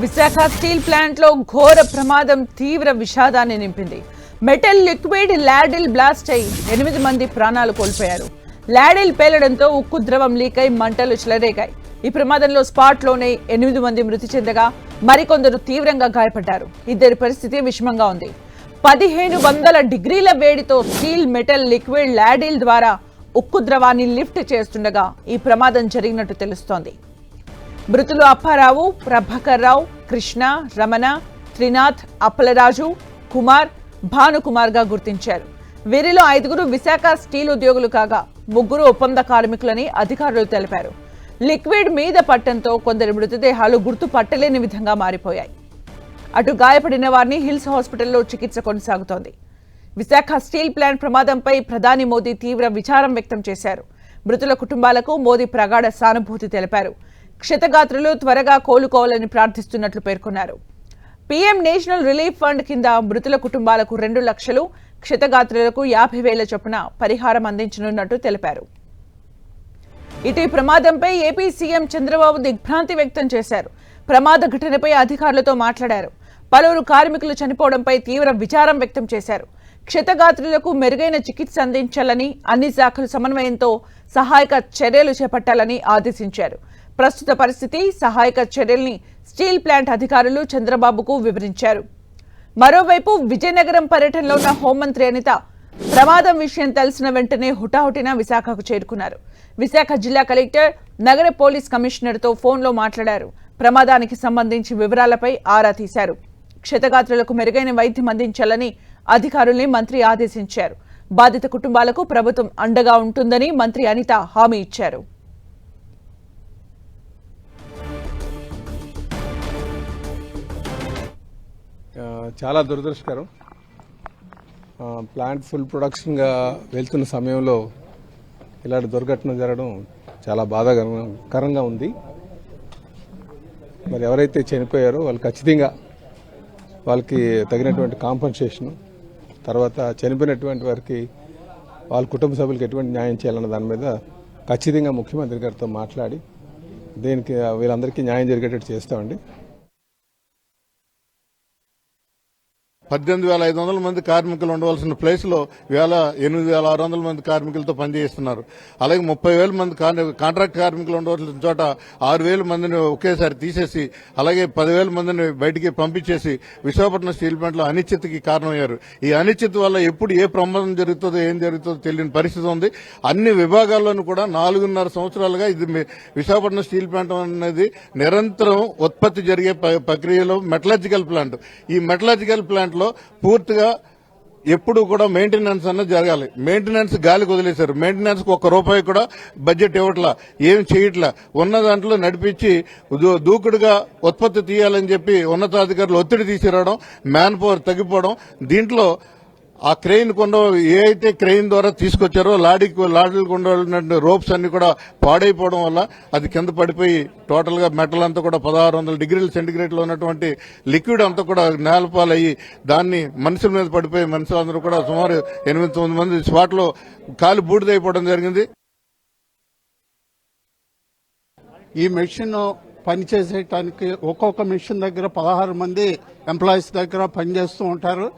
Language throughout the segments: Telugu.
విశాఖ స్టీల్ ప్లాంట్ లో ఘోర ప్రమాదం తీవ్ర విషాదాన్ని నింపింది. మెటల్ లిక్విడ్ లాడిల్ బ్లాస్ట్ అయి 8 మంది ప్రాణాలు కోల్పోయారు. లాడిల్ పేలడంతో ఉక్కు ద్రవం లీక్ అయి మంటలు చెలరేగాయి. ఈ ప్రమాదంలో స్పాట్ లోనే 8 మంది మృతి చెందగా మరికొందరు తీవ్రంగా గాయపడ్డారు. ఇద్దరి పరిస్థితి విషమంగా ఉంది. 1500 డిగ్రీల వేడితో స్టీల్ మెటల్ లిక్విడ్ లాడిల్ ద్వారా ఉక్కు ద్రవాన్ని లిఫ్ట్ చేస్తుండగా ఈ ప్రమాదం జరిగినట్టు తెలుస్తోంది. మృతులు అప్పారావు, ప్రభాకర్ రావు, కృష్ణ, రమణ, త్రినాథ్, అప్పలరాజు, కుమార్, భానుకుమార్ గా గుర్తించారు. వీరిలో 5 విశాఖ స్టీల్ ఉద్యోగులు కాగా 3 ఒప్పంద కార్మికులని అధికారులు తెలిపారు. లిక్విడ్ మీద పట్టడంతో కొందరి మృతదేహాలు గుర్తుపట్టలేని విధంగా మారిపోయాయి. అటు గాయపడిన వారిని హిల్స్ హాస్పిటల్లో చికిత్స కొనసాగుతోంది. విశాఖ స్టీల్ ప్లాంట్ ప్రమాదంపై ప్రధాని మోదీ తీవ్ర విచారం వ్యక్తం చేశారు. మృతుల కుటుంబాలకు మోదీ ప్రగాఢ సానుభూతి తెలిపారు. క్షతగాత్రులు త్వరగా కోలుకోవాలని ప్రార్థిస్తున్నట్లు పేర్కొన్నారు. పీఎం నేషనల్ రిలీఫ్ ఫండ్ కింద మృతుల కుటుంబాలకు 2 లక్షలు, క్షతగాత్రులకు 50,000 చొప్పున పరిహారం అందించనున్నట్టు తెలిపారు. ఇటు ఈ ప్రమాదంపై ఏపీ సీఎం చంద్రబాబు దిగ్భ్రాంతి వ్యక్తం చేశారు. ప్రమాద ఘటనపై అధికారులతో మాట్లాడారు. పలువురు కార్మికులు చనిపోవడంపై తీవ్ర విచారం వ్యక్తం చేశారు. క్షతగాత్రులకు మెరుగైన చికిత్స అందించాలని, అన్ని శాఖల సమన్వయంతో సహాయక చర్యలు చేపట్టాలని ఆదేశించారు. ప్రస్తుత పరిస్థితి, సహాయక చర్యల్ని స్టీల్ ప్లాంట్ అధికారులు చంద్రబాబుకు వివరించారు. మరోవైపు విజయనగరం పర్యటనలో ఉన్న హోంమంత్రి అనిత ప్రమాదం విషయం తెలిసిన వెంటనే హుటాహుటిన విశాఖకు చేరుకున్నారు. విశాఖ జిల్లా కలెక్టర్, నగర పోలీస్ కమిషనర్తో ఫోన్లో మాట్లాడారు. ప్రమాదానికి సంబంధించి వివరాలపై ఆరా తీశారు. క్షతగాత్రులకు మెరుగైన వైద్యం అందించాలని అధికారుల్ని మంత్రి ఆదేశించారు. బాధిత కుటుంబాలకు ప్రభుత్వం అండగా ఉంటుందని మంత్రి అనిత హామీ ఇచ్చారు. చాలా దురదృష్టకరం. ప్లాంట్ ఫుల్ ప్రొడక్షన్గా వెళ్తున్న సమయంలో ఇలాంటి దుర్ఘటన జరగడం చాలా బాధాకరంగా ఉంది. మరి ఎవరైతే చనిపోయారో వాళ్ళు ఖచ్చితంగా వాళ్ళకి తగినటువంటి కాంపన్సేషన్, తర్వాత చనిపోయినటువంటి వారికి వాళ్ళ కుటుంబ సభ్యులకు ఎటువంటి న్యాయం చేయాలన్న దాని మీద ఖచ్చితంగా ముఖ్యమంత్రి గారితో మాట్లాడి దీనికి వీళ్ళందరికీ న్యాయం జరిగేటట్టు చేస్తామండి. 18,500 మంది కార్మికులు ఉండవలసిన ప్లేస్ లో ఇవాళ 8,600 మంది కార్మికులతో పనిచేస్తున్నారు. అలాగే 30,000 మంది కాంట్రాక్ట్ కార్మికులు ఉండవలసిన చోట 6,000 మందిని ఒకేసారి తీసేసి, అలాగే 10,000 మందిని బయటికి పంపించేసి విశాఖపట్నం స్టీల్ ప్లాంట్ లో అనిశ్చితికి కారణమయ్యారు. ఈ అనిశ్చితి వల్ల ఎప్పుడు ఏ ప్రమాదం జరుగుతుందో ఏం జరుగుతుందో తెలియని పరిస్థితి ఉంది. అన్ని విభాగాల్లోనూ కూడా 4.5 సంవత్సరాలుగా ఇది విశాఖపట్నం స్టీల్ ప్లాంట్ అనేది నిరంతరం ఉత్పత్తి జరిగే ప్రక్రియలో మెటలర్జికల్ ప్లాంట్. ఈ మెటలర్జికల్ ప్లాంట్ లో పూర్తిగా ఎప్పుడు కూడా మెయింటెనెన్స్ అన్నది జరగాలి. మెయింటెనెన్స్ గాలికి వదిలేశారు. మెయింటెనెన్స్ కు 1 రూపాయి కూడా బడ్జెట్ ఇవ్వట్లా, ఏం చేయట్లా. ఉన్న దాంట్లో నడిపించి దూకుడుగా ఉత్పత్తి తీయాలని చెప్పి ఉన్నతాధికారులు ఒత్తిడి తీసుకురావడం, మ్యాన్ పవర్ తగ్గిపోవడం, దీంట్లో ఆ క్రెయిన్ ఏ అయితే క్రెయిన్ ద్వారా తీసుకొచ్చారో లాడీలకు ఉండాల్సిన రోప్స్ అన్ని కూడా పాడైపోవడం వల్ల అది కింద పడిపోయి టోటల్ గా మెటల్ అంతా కూడా 1600 డిగ్రీల సెంటిగ్రేడ్ లో ఉన్నటువంటి లిక్విడ్ అంతా కూడా నేలపాలయ్యి దాన్ని మనుషుల మీద పడిపోయి మనుషులందరూ కూడా సుమారు 8-9 మంది స్పాట్ లో కాలు బూడిదైపోవడం జరిగింది. ఈ మెషిన్ పనిచేసేటానికి ఒక్కొక్క మెషిన్ దగ్గర 16 మంది ఎంప్లాయీస్ దగ్గర పనిచేస్తూ ఉంటారు.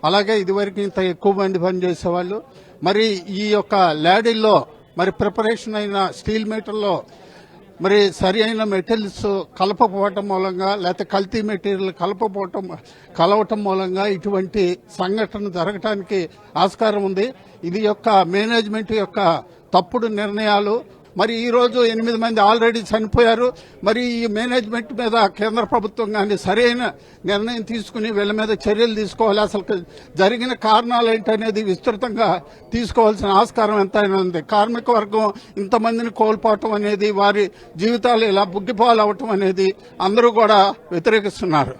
అలాగే ఇదివరకు ఇంత ఎక్కువ మంది పనిచేసేవాళ్ళు. మరి ఈ యొక్క ల్యాడిల్లో మరి ప్రిపరేషన్ అయిన స్టీల్ మెటల్లో మరి సరి అయిన మెటీరియల్స్ కలపకపోవటం మూలంగా, లేకపోతే కల్తీ మెటీరియల్ కలవటం మూలంగా ఇటువంటి సంఘటన జరగటానికి ఆస్కారం ఉంది. ఇది యొక్క మేనేజ్మెంట్ యొక్క తప్పుడు నిర్ణయాలు. మరి ఈ రోజు 8 మంది ఆల్రెడీ చనిపోయారు. మరి ఈ మేనేజ్మెంట్ మీద కేంద్ర ప్రభుత్వం కానీ సరైన నిర్ణయం తీసుకుని వీళ్ళ మీద చర్యలు తీసుకోవాలి. అసలు జరిగిన కారణాలు ఏంటనేది విస్తృతంగా తీసుకోవాల్సిన ఆస్కారం ఎంతైనా ఉంది. కార్మిక వర్గం ఇంతమందిని కోల్పోవటం అనేది, వారి జీవితాలు ఇలా బుగ్గిపాలు అవటం అనేది అందరూ కూడా వ్యతిరేకిస్తున్నారు.